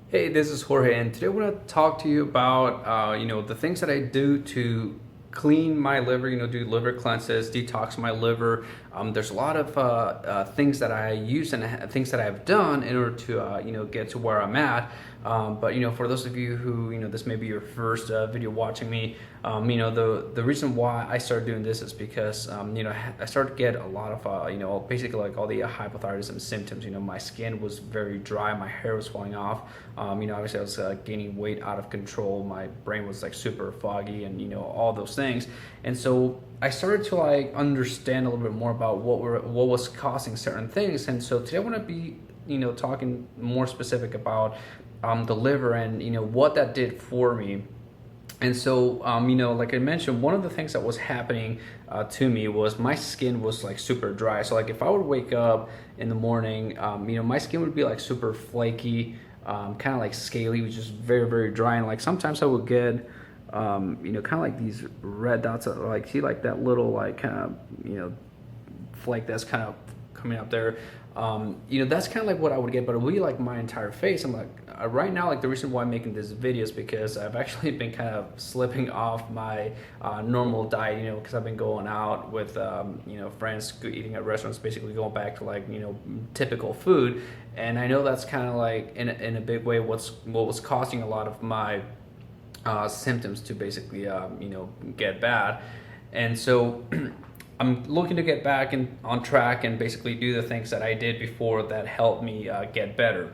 Hey, this is Jorge, and today I want to talk to you about, the things that I do to clean my liver, do liver cleanses, detox my liver. There's a lot of things that I use and things that I've done in order to, get to where I'm at. But for those of you who, this may be your first video watching me, the reason why I started doing this is because, I started to get a lot of, basically like all the hypothyroidism symptoms. My skin was very dry, my hair was falling off. Obviously I was gaining weight out of control. My brain was like super foggy, and all those things. And so I started to like understand a little bit more about what was causing certain things. And so today I want to be talking more specific about the liver and what that did for me. And so, like I mentioned, one of the things that was happening to me was my skin was like super dry. So like if I would wake up in the morning, my skin would be like super flaky, kind of like scaly, which is very, very dry. And like sometimes I would get, kind of like these red dots, like see like that little like kind of, flake that's kind of coming up there. That's kind of like what I would get, but it would be like my entire face. I'm like, right now, like the reason why I'm making this video is because I've actually been kind of slipping off my normal diet, because I've been going out with, friends, eating at restaurants, basically going back to like, typical food. And I know that's kind of like in a big way what was causing a lot of my symptoms to basically, get bad. And so I'm looking to get back on track and basically do the things that I did before that helped me get better.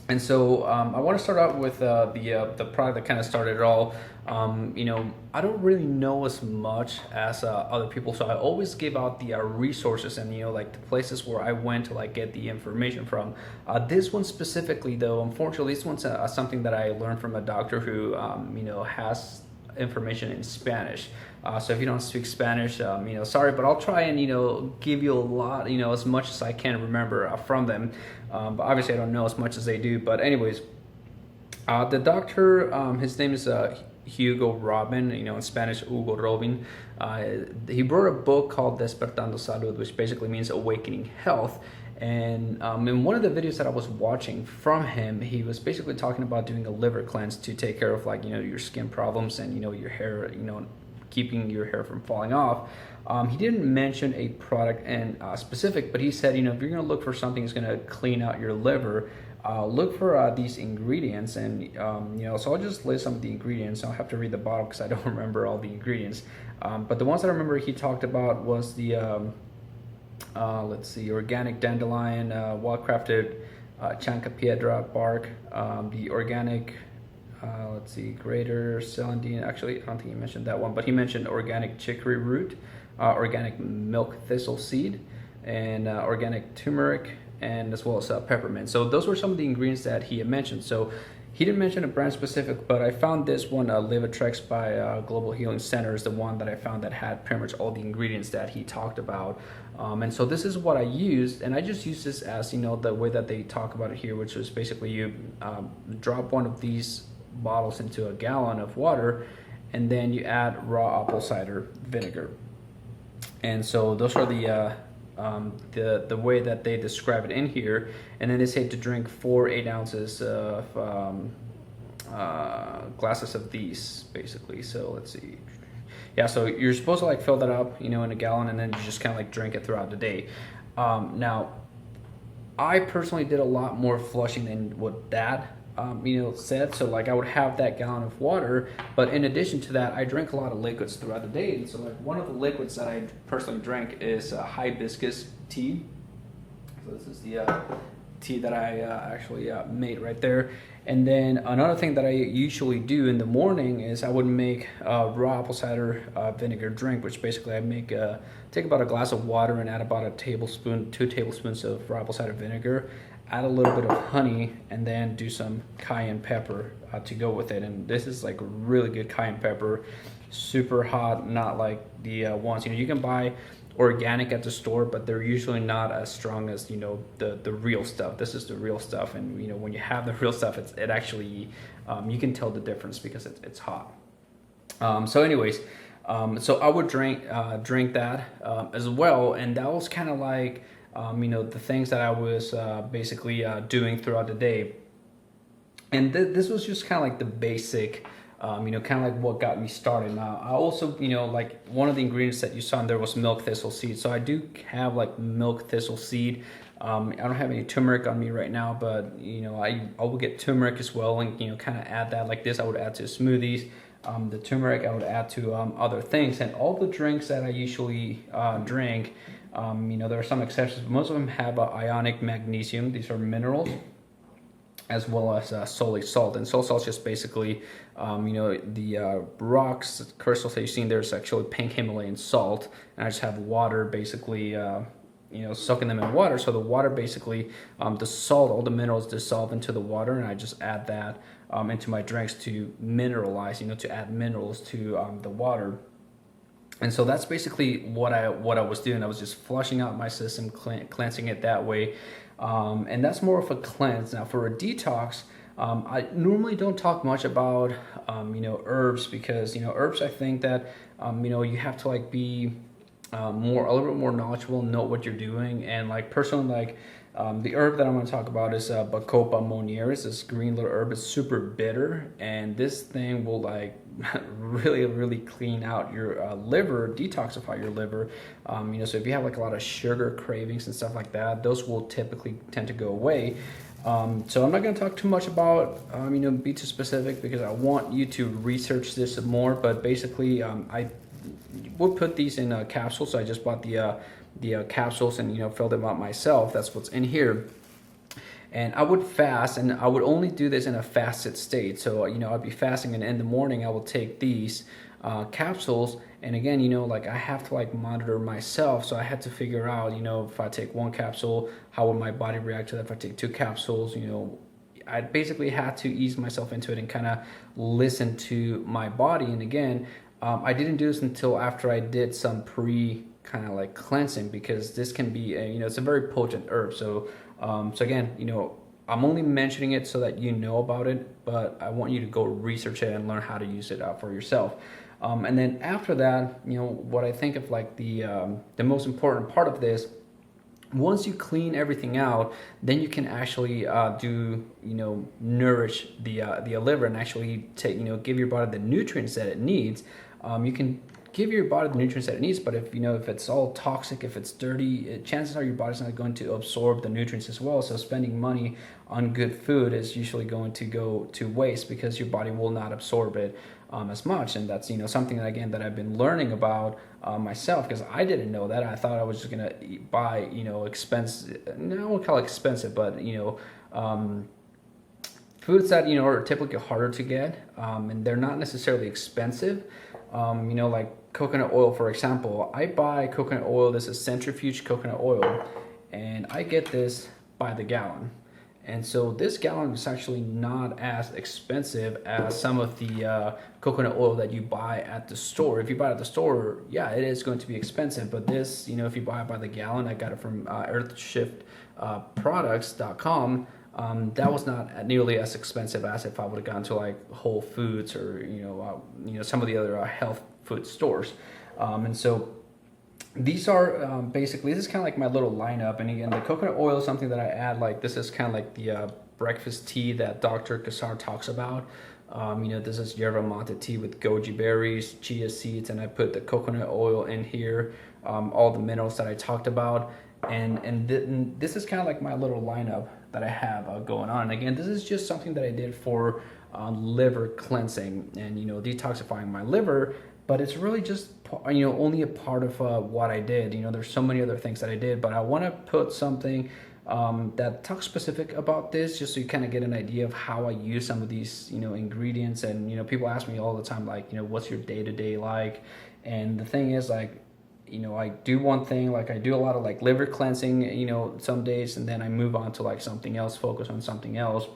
And so I want to start out with the product that kind of started it all. I don't really know as much as other people, so I always give out the resources and like the places where I went to like get the information from. This one specifically, though, unfortunately, this one's something that I learned from a doctor who has information in Spanish. So if you don't speak Spanish, sorry, but I'll try and give you a lot, as much as I can remember from them. But obviously, I don't know as much as they do. But anyways, the doctor, his name is Hugo Robin. In Spanish, Hugo Robin. He wrote a book called Despertando Salud, which basically means awakening health. And in one of the videos that I was watching from him, he was basically talking about doing a liver cleanse to take care of like your skin problems and your hair, keeping your hair from falling off. He didn't mention a product and specific, but he said, if you're going to look for something that's going to clean out your liver, look for these ingredients. And so I'll just list some of the ingredients. I'll have to read the bottle because I don't remember all the ingredients. But the ones that I remember he talked about was the let's see, organic dandelion, well-crafted chanca bark, the organic, let's see, greater celandine. Actually, I don't think he mentioned that one, but he mentioned organic chicory root, organic milk thistle seed, and organic turmeric, and as well as peppermint. So those were some of the ingredients that he had mentioned. So he didn't mention a brand specific, but I found this one, Livatrex by Global Healing Center, is the one that I found that had pretty much all the ingredients that he talked about. And so this is what I used, and I just use this as, the way that they talk about it here, which is basically you drop one of these bottles into a gallon of water, and then you add raw apple cider vinegar. And so those are the way that they describe it in here. And then they say to drink 8 ounces of glasses of these, basically. So let's see. Yeah, so you're supposed to like fill that up, in a gallon, and then you just kind of like drink it throughout the day. Now, I personally did a lot more flushing than what that said. So like I would have that gallon of water, but in addition to that, I drank a lot of liquids throughout the day. And so like one of the liquids that I personally drank is hibiscus tea. So this is the tea that I actually made right there. And then another thing that I usually do in the morning is I would make raw apple cider vinegar drink, which basically I make take about a glass of water and add about a tablespoon, 2 tablespoons of raw apple cider vinegar, add a little bit of honey, and then do some cayenne pepper to go with it. And this is like really good cayenne pepper, super hot, not like the ones you can buy organic at the store, but they're usually not as strong as the real stuff. This is the real stuff, and when you have the real stuff, it actually you can tell the difference because it's hot. So anyways, so I would drink that as well, and that was kind of like the things that I was basically doing throughout the day. And this was just kind of like the basic, kind of like what got me started. Now, I also, like one of the ingredients that you saw in there was milk thistle seed. So I do have like milk thistle seed. I don't have any turmeric on me right now, but I will get turmeric as well, and kind of add that like this. I would add to smoothies. The turmeric I would add to other things, and all the drinks that I usually drink. There are some exceptions, but most of them have ionic magnesium. These are minerals, as well as solid salt. And solid salt is just basically, the rocks, crystals that you've seen. There's actually pink Himalayan salt, and I just have water basically, soaking them in water. So the water basically, the salt, all the minerals dissolve into the water, and I just add that into my drinks to mineralize, to add minerals to the water. And so that's basically what I was doing. I was just flushing out my system, cleansing it that way. And that's more of a cleanse. Now for a detox, I normally don't talk much about, herbs, because, herbs, I think that, you have to like be a little bit more knowledgeable, know what you're doing. And like personally, like, the herb that I'm going to talk about is Bacopa moniaris. This green little herb is super bitter, and this thing will like really, really clean out your liver, detoxify your liver. So if you have like a lot of sugar cravings and stuff like that, those will typically tend to go away. So I'm not going to talk too much about, be too specific, because I want you to research this more. But basically, I would put these in capsules. So I just bought the capsules and filled them out myself. That's what's in here. And I would fast, and I would only do this in a fasted state. So I'd be fasting, and in the morning I will take these capsules. And again, like I have to like monitor myself, so I had to figure out, if I take one capsule, how would my body react to that? If I take two capsules, I basically had to ease myself into it and kind of listen to my body. And again, I didn't do this until after I did some kind of like cleansing, because this can be it's a very potent herb. So again, I'm only mentioning it so that you know about it, but I want you to go research it and learn how to use it for yourself. And then after that, what I think of like the most important part of this, once you clean everything out, then you can actually nourish the liver, and actually take give your body the nutrients that it needs. You can give your body the nutrients that it needs, but if it's all toxic, if it's dirty, chances are your body's not going to absorb the nutrients as well. So spending money on good food is usually going to go to waste, because your body will not absorb it as much. And that's something that, again, that I've been learning about myself, because I didn't know that. I thought I was just gonna buy expensive, I won't call it expensive, but foods that are typically harder to get, and they're not necessarily expensive. Like coconut oil, for example. I buy coconut oil. This is centrifuge coconut oil, and I get this by the gallon. And so this gallon is actually not as expensive as some of the coconut oil that you buy at the store. If you buy it at the store, yeah, it is going to be expensive. But this, if you buy it by the gallon, I got it from earthshiftproducts.com. That was not nearly as expensive as if I would have gone to like Whole Foods or some of the other health food stores. And so these are basically, this is kind of like my little lineup. And again, the coconut oil is something that I add. Like this is kind of like the breakfast tea that Dr. Kassar talks about. This is yerba mate tea with goji berries, chia seeds, and I put the coconut oil in here, all the minerals that I talked about. And this is kind of like my little lineup that I have going on. And again, this is just something that I did for liver cleansing and detoxifying my liver, but it's really just only a part of what I did. There's so many other things that I did, but I want to put something that talks specific about this, just so you kind of get an idea of how I use some of these ingredients. And people ask me all the time, like, what's your day-to-day like? And the thing is, like, I do one thing, like I do a lot of like liver cleansing, some days, and then I move on to like something else, focus on something else.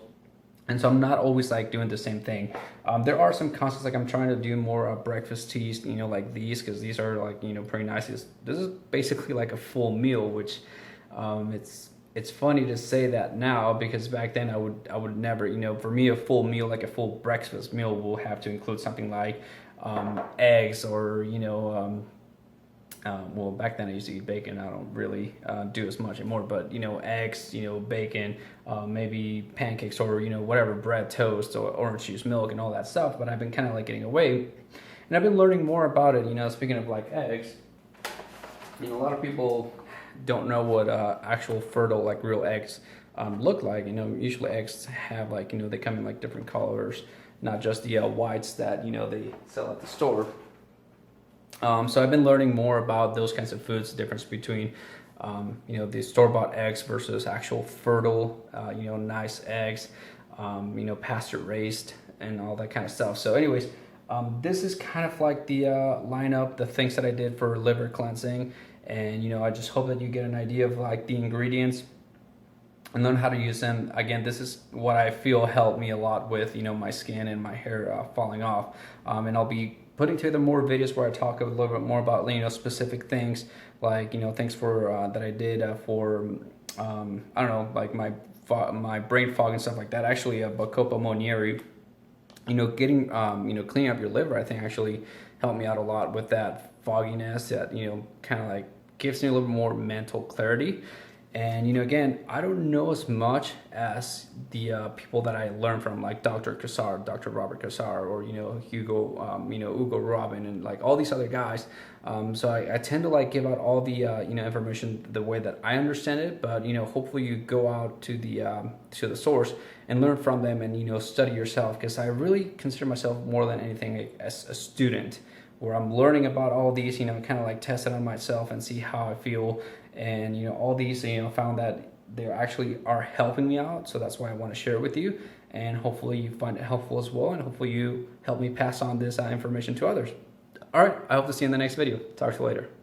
And so I'm not always like doing the same thing. There are some concepts, like I'm trying to do more breakfast teas, like these, because these are like, pretty nice. This is basically like a full meal, which it's funny to say that now, because back then I would never, for me, a full meal, like a full breakfast meal, will have to include something like eggs or, Well, back then I used to eat bacon. I don't really do as much anymore, but eggs, bacon, maybe pancakes, or whatever, bread, toast, or orange juice, milk, and all that stuff. But I've been kind of like getting away, and I've been learning more about it. Speaking of like eggs, a lot of people don't know what actual fertile, like real eggs look like. Usually eggs have like they come in like different colors, not just the whites that they sell at the store. So I've been learning more about those kinds of foods, the difference between, the store-bought eggs versus actual fertile, nice eggs, pasture-raised and all that kind of stuff. So anyways, this is kind of like the lineup, the things that I did for liver cleansing. And, I just hope that you get an idea of like the ingredients and learn how to use them. Again, this is what I feel helped me a lot with, my skin and my hair falling off. And I'll be putting together more videos where I talk a little bit more about, specific things like, things for that I did for, I don't know, like my brain fog and stuff like that. Actually, Bacopa Monieri, getting, cleaning up your liver, I think actually helped me out a lot with that fogginess that, kind of like gives me a little more mental clarity. And, again, I don't know as much as the people that I learned from, like Dr. Cassar, Dr. Robert Cassar, or, Hugo Robin, and like all these other guys. So I tend to like give out all the, information the way that I understand it. But, hopefully you go out to the source and learn from them and, study yourself. Because I really consider myself more than anything as a student, where I'm learning about all these, kind of like test it on myself and see how I feel. And, all these, found that they actually are helping me out. So that's why I want to share it with you. And hopefully you find it helpful as well. And hopefully you help me pass on this information to others. All right. I hope to see you in the next video. Talk to you later.